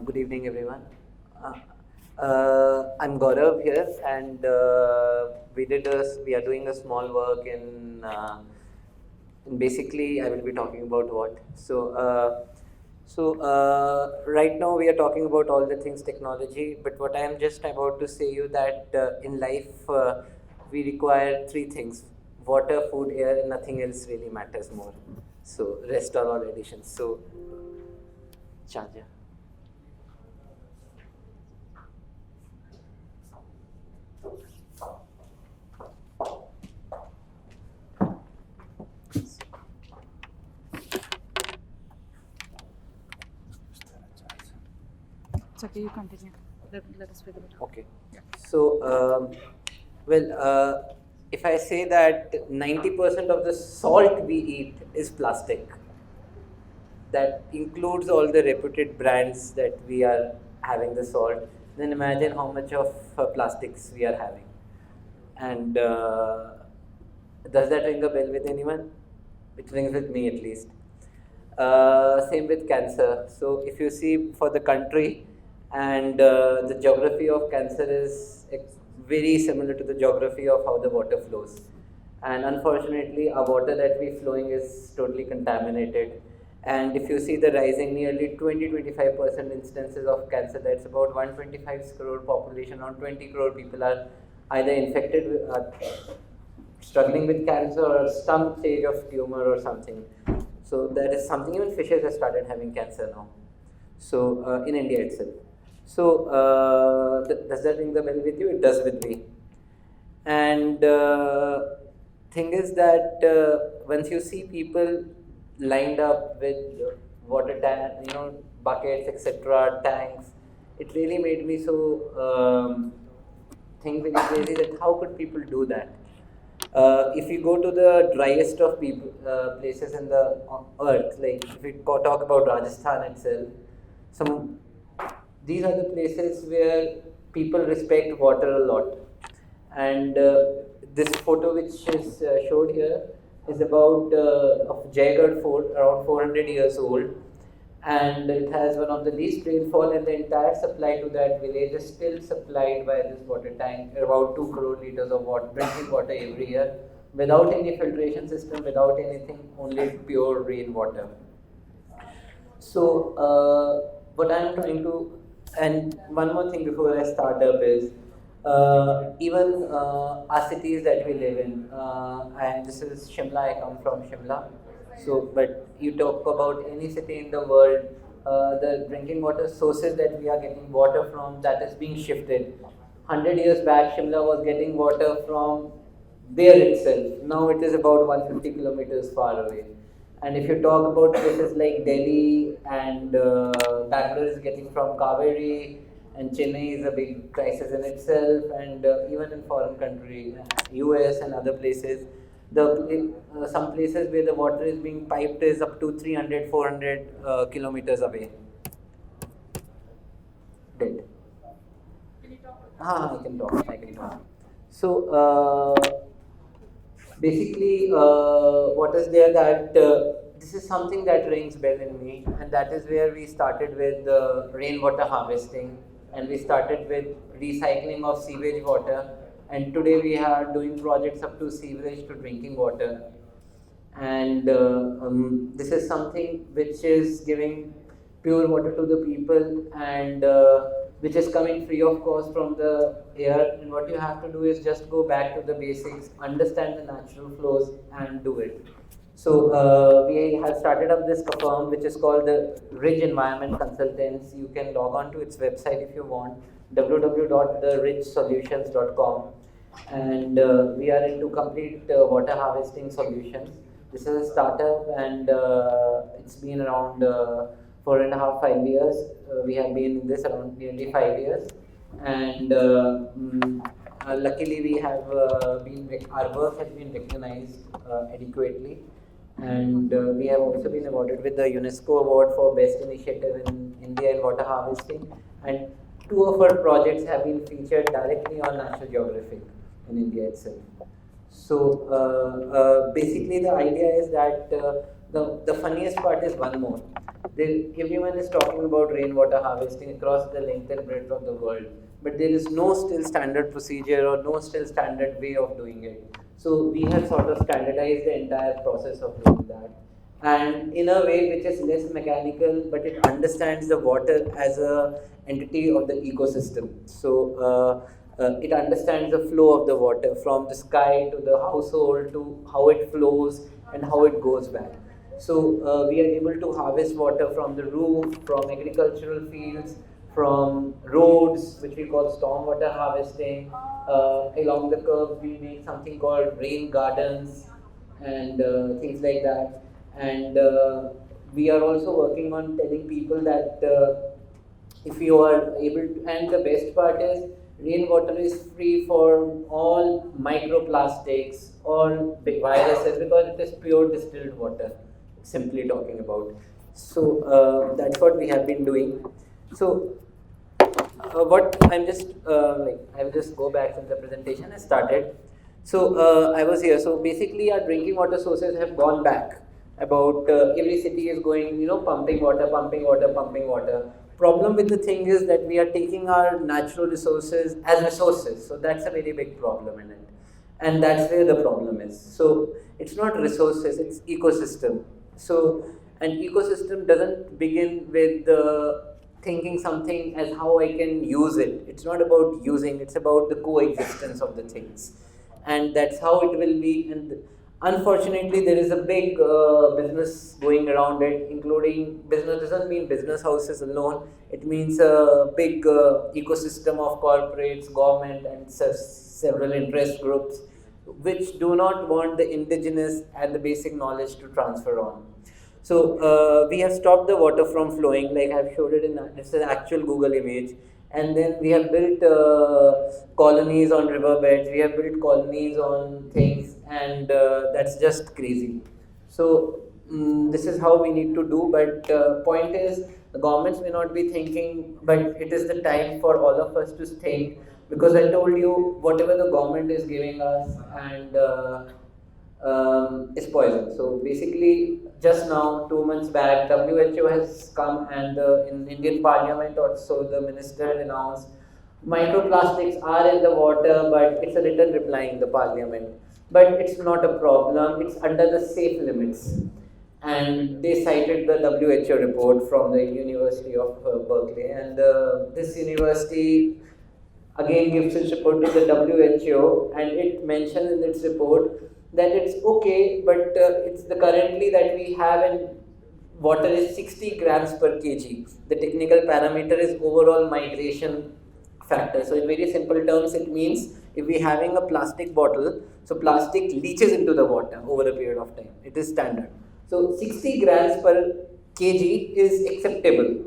Good evening, everyone. I'm Gaurav here, and we are doing a small work in basically I will be talking about what. Right now we are talking about all the things technology, but what I am just about to say you that in life we require three things: water, food, air, and nothing else really matters more. So rest are all additions. So, charger. It's okay, you continue. Let us figure it out. Okay. So, well, if I say that 90% of the salt we eat is plastic, that includes all the reputed brands that we are having the salt, then imagine how much of plastics we are having. And does that ring a bell with anyone? It rings with me at least. Same with cancer. So if you see for the country, and the geography of cancer is very similar to the geography of how the water flows. And unfortunately, our water that we flowing is totally contaminated. And if you see the rising nearly 20-25% instances of cancer, that's about 125 crore population, around 20 crore people are either infected with, struggling with cancer or some stage of tumor or something. So that is something. Even fishes have started having cancer now. So in India itself. So does that ring the bell with you? It does with me. And thing is that once you see people lined up with water tank, buckets, etc., tanks, it really made me so think very crazy that how could people do that? If you go to the driest of places in the earth, like if we talk about Rajasthan itself, some these are the places where people respect water a lot. And this photo which is showed here is about of Jaigarh Fort, around 400 years old, and it has one of the least rainfall, and the entire supply to that village is still supplied by this water tank, about 2 crore liters of water, drinking water every year, without any filtration system, without anything, only pure rainwater. So, what I'm trying to, and one more thing before I start up is, even our cities that we live in, and this is Shimla, I come from Shimla. So, but you talk about any city in the world, the drinking water sources that we are getting water from, that is being shifted. 100 years back, Shimla was getting water from there itself. Now it is about 150 kilometers far away. And if you talk about places like Delhi and Bangalore is getting from Kaveri, and Chennai is a big crisis in itself, and even in foreign country, US and other places, some places where the water is being piped is up to 300, 400 kilometers away. Dead. I can talk. I can talk. So basically, what is there that this is something that rings bell in me, and that is where we started with rainwater harvesting, and we started with recycling of sewage water, and today we are doing projects up to sewage to drinking water. And this is something which is giving pure water to the people, and which is coming free of cost from the air. And what you have to do is just go back to the basics, understand the natural flows, and do it. So we have started up this firm which is called the Ridge Environment Consultants. You can log on to its website if you want, www.theridgesolutions.com, and we are into complete water harvesting solutions. This is a startup, and it's been around 4.5-5 years. We have been in this around nearly 5 years, and luckily we have our work has been recognized adequately, and we have also been awarded with the UNESCO Award for Best Initiative in India in water harvesting, and two of our projects have been featured directly on National Geographic in India itself. So basically, the idea is that The funniest part is one more. Everyone is talking about rainwater harvesting across the length and breadth of the world, but there is no still standard procedure or no still standard way of doing it. So we have sort of standardized the entire process of doing that, and in a way which is less mechanical, but it understands the water as a entity of the ecosystem. So it understands the flow of the water from the sky to the household to how it flows and how it goes back. So we are able to harvest water from the roof, from agricultural fields, from roads, which we call stormwater harvesting. Along the curve, we make something called rain gardens and things like that. And we are also working on telling people that if you are able to, and the best part is rainwater is free for all microplastics or viruses because it is pure distilled water, simply talking about. So that's what we have been doing. So what I'm just I will just go back in the presentation I started. So I was here. So basically, our drinking water sources have gone back. About every city is going, pumping water, pumping water, pumping water. Problem with the thing is that we are taking our natural resources as resources. So that's a very big problem in it, and that's where the problem is. So it's not resources; it's ecosystem. So an ecosystem doesn't begin with thinking something as how I can use it. It's not about using, it's about the coexistence of the things. And that's how it will be. And unfortunately, there is a big business going around it, including business doesn't mean business houses alone. It means a big ecosystem of corporates, government, and several interest groups which do not want the indigenous and the basic knowledge to transfer on. So we have stopped the water from flowing, like I've showed it in this is an actual Google image. And then we have built colonies on riverbeds. We have built colonies on things, and that's just crazy. So this is how we need to do. But point is, the governments may not be thinking, but it is the time for all of us to think. Because I told you, whatever the government is giving us, and is poison. So basically, just now, 2 months back, WHO has come and in Indian Parliament also the minister announced microplastics are in the water, but it's a written reply in the Parliament. But it's not a problem. It's under the safe limits. And they cited the WHO report from the University of Berkeley, and this university again gives its report to the WHO, and it mentions in its report that it's okay, but it's the currently that we have in water is 60 grams per kg. The technical parameter is overall migration factor. So in very simple terms, it means if we're having a plastic bottle, so plastic leaches into the water over a period of time. It is standard. So 60 grams per kg is acceptable.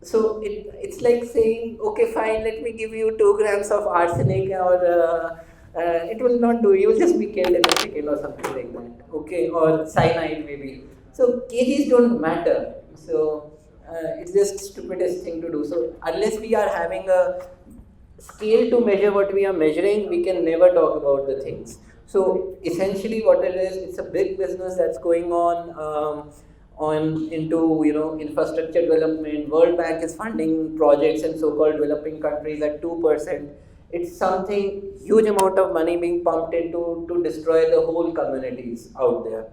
So it's like saying, okay, fine, let me give you 2 grams of arsenic or it will not do. You will just be killed in a second or something like that. Okay, or cyanide maybe. So kgs don't matter. So it's just stupidest thing to do. So unless we are having a scale to measure what we are measuring, we can never talk about the things. So essentially, what it is, it's a big business that's going on into infrastructure development. World Bank is funding projects in so-called developing countries at 2%. It's something huge amount of money being pumped into to destroy the whole communities out there.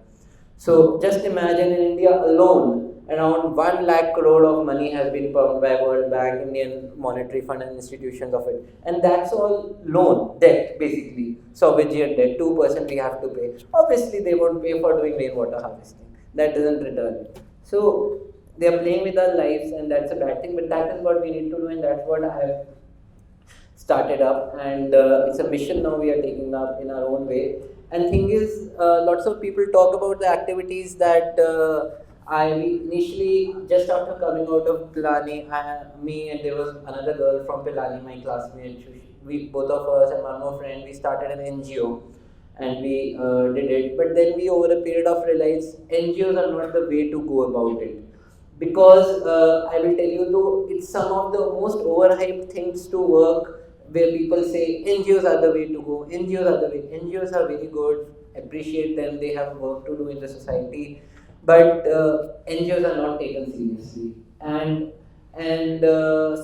So just imagine in India alone, around 1 lakh crore of money has been pumped by World Bank, Indian Monetary Fund and institutions of it. And that's all loan, debt basically, sovereign debt, 2% we have to pay. Obviously they won't pay for doing rainwater harvesting. That doesn't return. So they are playing with our lives, and that's a bad thing, but that is what we need to do, and that's what I have started up, and it's a mission now we are taking up in our own way. And thing is, lots of people talk about the activities that I initially, just after coming out of Pilani, me and there was another girl from Pilani, my classmate, we both of us and one more friend, we started an NGO and we did it. But then we over a period of realized NGOs are not the way to go about it. Because I will tell you though, it's some of the most overhyped things to work where people say NGOs are the way to go, NGOs are the way. NGOs are very good, appreciate them, they have work to do in the society. but NGOs are not taken seriously, and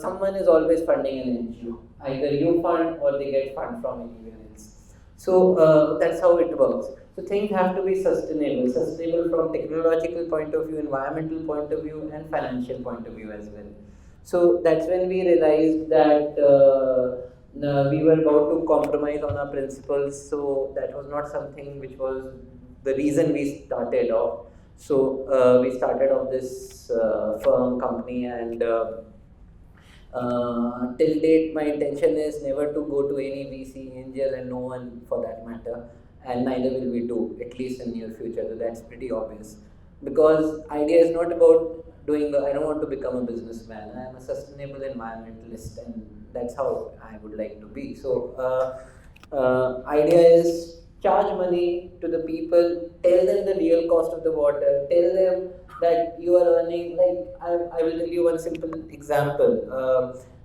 someone is always funding an NGO. Either you fund or they get fund from anywhere else. So that's how it works. So things have to be sustainable from technological point of view, environmental point of view, and financial point of view as well. So that's when we realized that we were about to compromise on our principles. So that was not something which was the reason we started off. So we started off this firm company, and till date, my intention is never to go to any VC, angel, and no one for that matter, and neither will we do, at least in near future. So that's pretty obvious. Because idea is not about doing. I don't want to become a businessman. I am a sustainable environmentalist, and that's how I would like to be. So idea is charge money to the people, tell them the real cost of the water, tell them that you are earning, like I will tell you one simple example.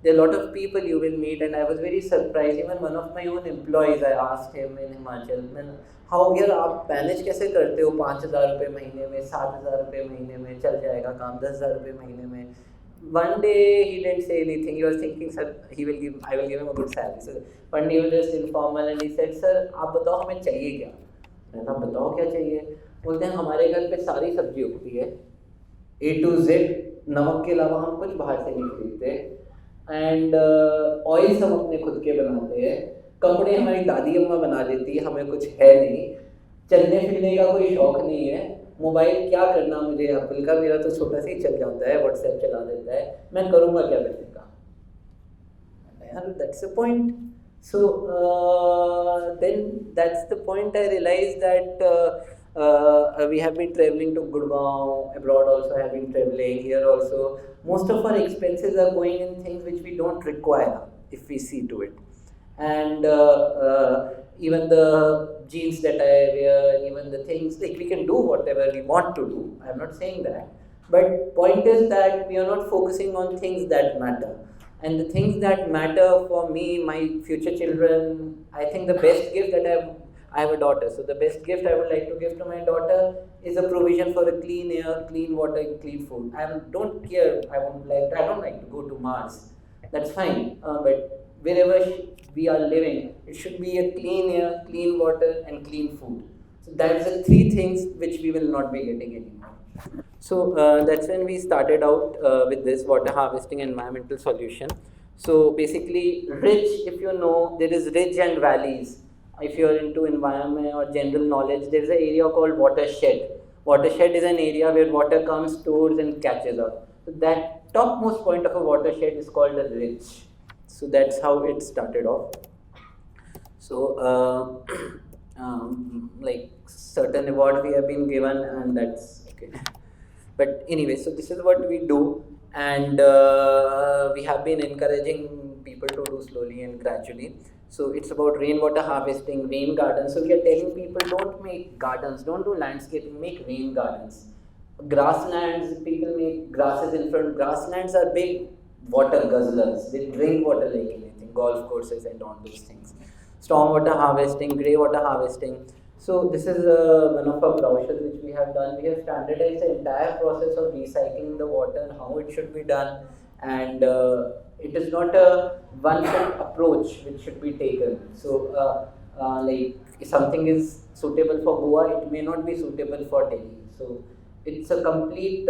There are a lot of people you will meet, and I was very surprised. Even one of my own employees, I asked him in Himachal, man, how यार आप manage कैसे करते हो 5,000 रुपये महीने में, 7,000 रुपये महीने में चल जाएगा काम, 10,000 रुपये महीने में. One day he didn't say anything. He was thinking, sir, I will give him a good salary. So one day he was just informal, and he said, sir, आप बताओ हमें चाहिए क्या? मैंने कहा बताओ क्या चाहिए? बोलते हैं हमारे घर पे सारी सब्जी उगती है, A to Z, नमक के अलावा हम कुछ बाहर से नहीं खरीदते, एंड ऑयल्स हम अपने खुद के बनाते हैं, कपड़े हमारी दादी अम्मा बना देती है, हमें कुछ है नहीं, चलने फिरने का कोई शौक नहीं है, मोबाइल क्या करना मुझे एप्पल का, मेरा तो छोटा सा ही चल जाता है, व्हाट्सएप चला देता है, मैं करूँगा क्या पैसे का? यार that's the point. So then that's the point I realized that we have been traveling to Gurgaon, abroad also have been traveling, here also. Most of our expenses are going in things which we don't require if we see to it. And even the jeans that I wear, even the things, like we can do whatever we want to do. I'm not saying that. But point is that we are not focusing on things that matter. And the things that matter for me, my future children, I think the best gift that I have a daughter. So the best gift I would like to give to my daughter is a provision for a clean air, clean water, clean food. I don't care. I don't like to go to Mars. That's fine. But wherever we are living, it should be a clean air, clean water, and clean food. So that's the three things which we will not be getting anymore. So that's when we started out with this water harvesting environmental solution. So basically, ridge, if you know, there is ridge and valleys. If you are into environment or general knowledge, there is an area called watershed. Watershed is an area where water comes, stores, and catches up. So that topmost point of a watershed is called a ridge. So that's how it started off. So like certain awards we have been given, and that's okay. But anyway, so this is what we do, and we have been encouraging people to do slowly and gradually. So it's about rainwater harvesting, rain gardens. So we are telling people, don't make gardens, don't do landscaping, make rain gardens. Grasslands, people make grasses in front. Grasslands are big water guzzlers. They drink water like anything, golf courses and all those things. Stormwater harvesting, grey water harvesting. So this is one of our brochures which we have done. We have standardized the entire process of recycling the water and how it should be done. And it is not a one-shot approach which should be taken. So like if something is suitable for Goa, it may not be suitable for Delhi. So it's a complete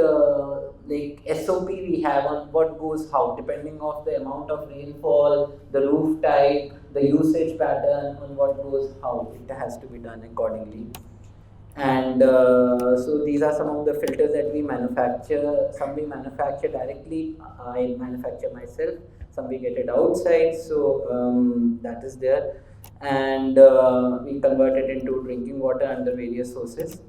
like SOP we have on what goes how, depending on the amount of rainfall, the roof type, the usage pattern, on what goes how. It has to be done accordingly. And so these are some of the filters that we manufacture. Some we manufacture directly, I manufacture myself. Some we get it outside, so that is there. And we convert it into drinking water under various sources.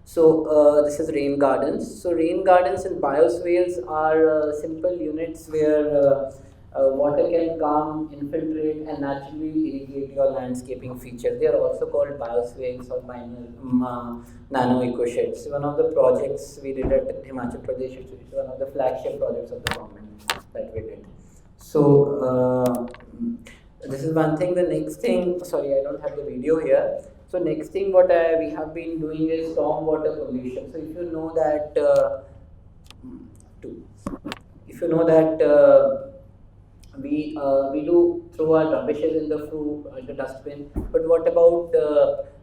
So this is rain gardens. So rain gardens and bioswales are simple units where water can come, infiltrate, and naturally irrigate your landscaping features. They are also called bioswales or nano eco sheds. One of the projects we did at Himachal Pradesh, which is one of the flagship projects of the government that we did. So this is one thing. The next thing, sorry, I don't have the video here. So next thing what we have been doing is stormwater pollution. So if you know that, two, if you know that we do throw our rubbishes in the dustbin, but what about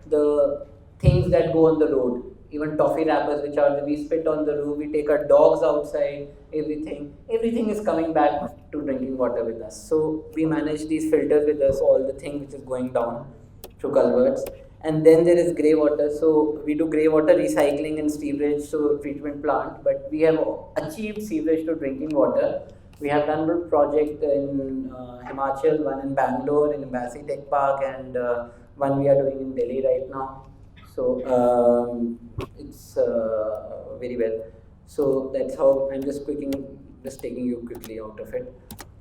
the things that go on the road? Even toffee wrappers, which are we spit on the roof, we take our dogs outside, everything is coming back to drinking water with us. So we manage these filters with us, all the thing which is going down through culverts. And then there is grey water. So we do grey water recycling in sewerage, so treatment plant. But we have achieved sewerage to drinking water. We have done a project in Himachal, one in Bangalore, in Embassy Tech Park, and one we are doing in Delhi right now. So it's very well. So that's how I'm just taking you quickly out of it.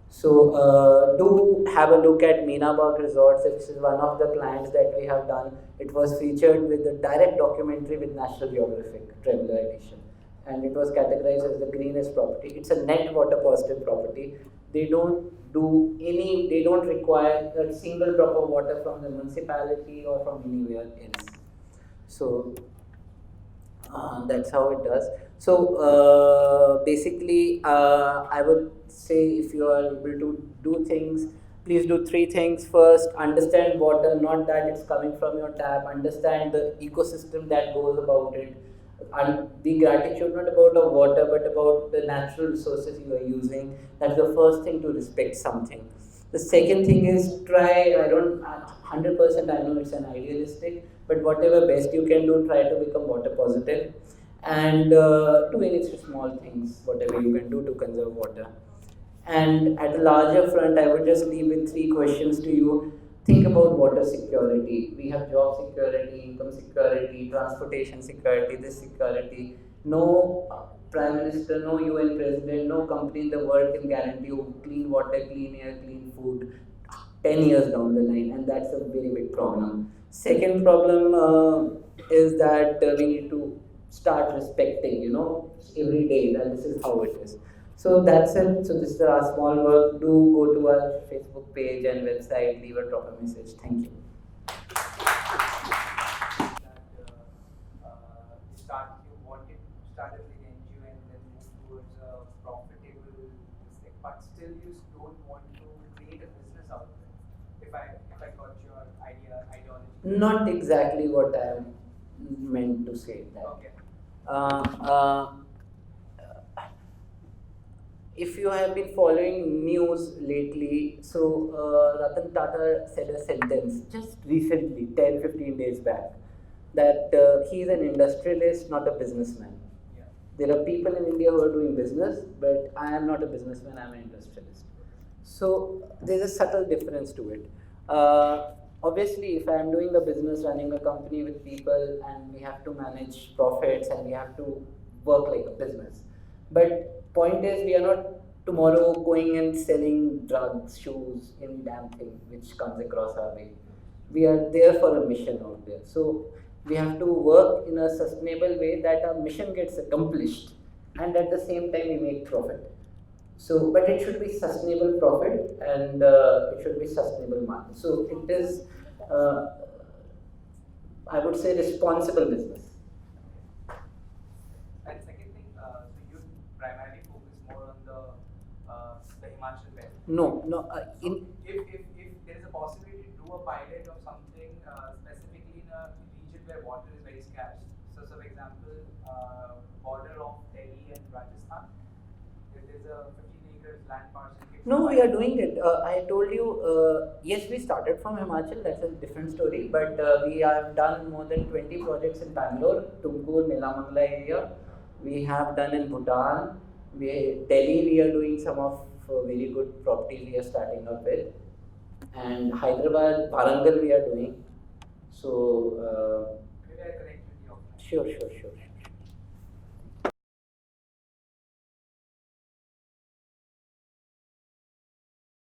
So do have a look at Meenabag Resorts. This is one of the clients that we have done. It was featured with the direct documentary with National Geographic Traveler Edition, and it was categorized as the greenest property. It's a net water positive property. They don't do any. They don't require a single drop of water from the municipality or from anywhere else. So that's how it does. So basically, I would say if you are able to do things, please do three things. First, understand water, not that it's coming from your tap. Understand the ecosystem that goes about it. And be gratitude not about the water, but about the natural resources you are using. That's the first thing, to respect something. The second thing is try. I don't 100%. I know it's an idealistic, but whatever best you can do, try to become water positive, and do any small things, whatever you can do to conserve water. And at a larger front, I would just leave with three questions to you. Think about water security. We have job security, income security, transportation security, this security. No prime minister, no UN president, no company in the world can guarantee you clean water, clean air, clean food 10 years down the line, and that's a very big problem. Second problem is that we need to start respecting, every day that this is how it is. So that's it. So this is our small work. Do go to our Facebook page and website, leave a proper message. Thank you. Started with NGO and then move towards a profitable thing, but still you don't want to create a business out of it. If I got your ideology. Not exactly what I meant to say. That. Okay. If you have been following news lately, so Ratan Tata said a sentence just recently, 10 15 days back, that he's an industrialist, not a businessman. Yeah. There are people in India who are doing business, but I am not a businessman, I'm an industrialist. So there's a subtle difference to it. Obviously, if I'm doing a business, running a company with people, and we have to manage profits and we have to work like a business. But point is, we are not tomorrow going and selling drugs, shoes, any damn thing which comes across our way. We are there for a mission out there. So we have to work in a sustainable way that our mission gets accomplished, and at the same time we make profit. So, but it should be sustainable profit, and it should be sustainable market. So it is, I would say, responsible business. And second thing, so you primarily focus more on the Himachal belt. No. If there is a possibility to do a pilot of something specifically in a region where water is very scarce. So, for example, border of Delhi and Rajasthan, there is a 15 acres land parcel. No, we are doing it. I told you, yes, we started from Himachal, that's a different story, but we have done more than 20 projects in Bangalore, Tumkur, Nelamangala area. We have done in Bhutan. Delhi, we are doing some of very good properties we are starting up with. And Hyderabad, Warangal, we are doing. So, Maybe I connect with you. sure.